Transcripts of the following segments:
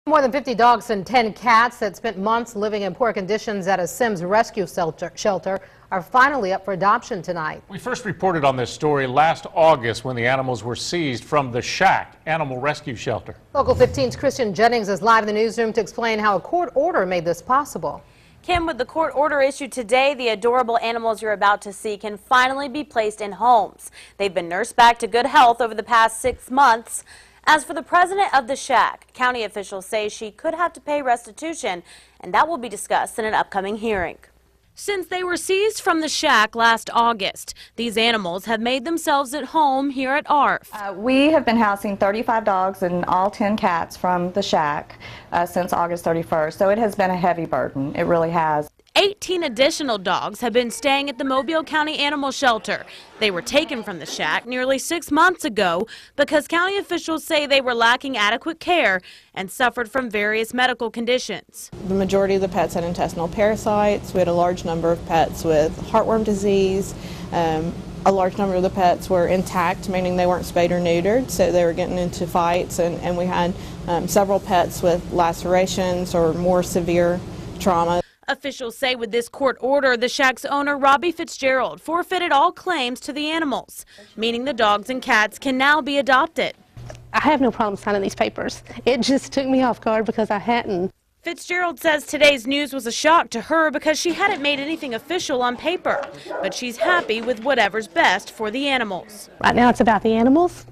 More than 50 dogs and 10 cats that spent months living in poor conditions at a Semmes rescue shelter are finally up for adoption tonight. We first reported on this story last August when the animals were seized from the S.H.A.C.K animal rescue shelter. Local 15's Christian Jennings is live in the newsroom to explain how a court order made this possible. Kim, with the court order issued today, the adorable animals you're about to see can finally be placed in homes. They've been nursed back to good health over the past 6 months. As for the president of the S.H.A.C.K, county officials say she could have to pay restitution, and that will be discussed in an upcoming hearing. Since they were seized from the S.H.A.C K last August, these animals have made themselves at home here at A.R.F. We have been housing 35 dogs and all 10 cats from the S.H.A.C K since August 31st, so it has been a heavy burden. It really has. 18 additional dogs have been staying at the Mobile County Animal Shelter. They were taken from the S.H.A.C K nearly 6 months ago because county officials say they were lacking adequate care and suffered from various medical conditions. The majority of the pets had intestinal parasites. We had a large number of pets with heartworm disease. A large number of the pets were intact, meaning they weren't spayed or neutered, so they were getting into fights, and we had several pets with lacerations or more severe trauma. Officials say with this court order, the S.H.A.C K's owner, Robbie Fitzgerald, forfeited all claims to the animals, meaning the dogs and cats can now be adopted. I have no problem signing these papers. It just took me off guard because I hadn't. Fitzgerald says today's news was a shock to her because she hadn't made anything official on paper, but she's happy with whatever's best for the animals. Right now it's about the animals.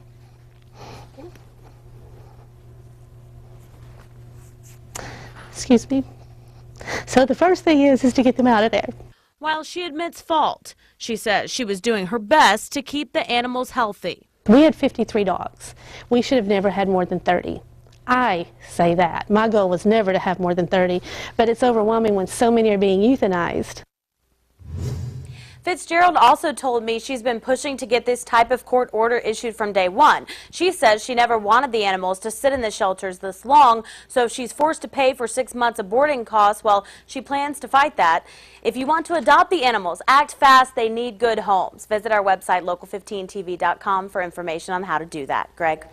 Excuse me. So the first thing is to get them out of there. While she admits fault, she says she was doing her best to keep the animals healthy. We had 53 dogs. We should have never had more than 30. I say that. My goal was never to have more than 30, but it's overwhelming when so many are being euthanized. Fitzgerald also told me she's been pushing to get this type of court order issued from day one. She says she never wanted the animals to sit in the shelters this long, so if she's forced to pay for 6 months of boarding costs, well, she plans to fight that. If you want to adopt the animals, act fast. They need good homes. Visit our website, local15tv.com, for information on how to do that. Greg?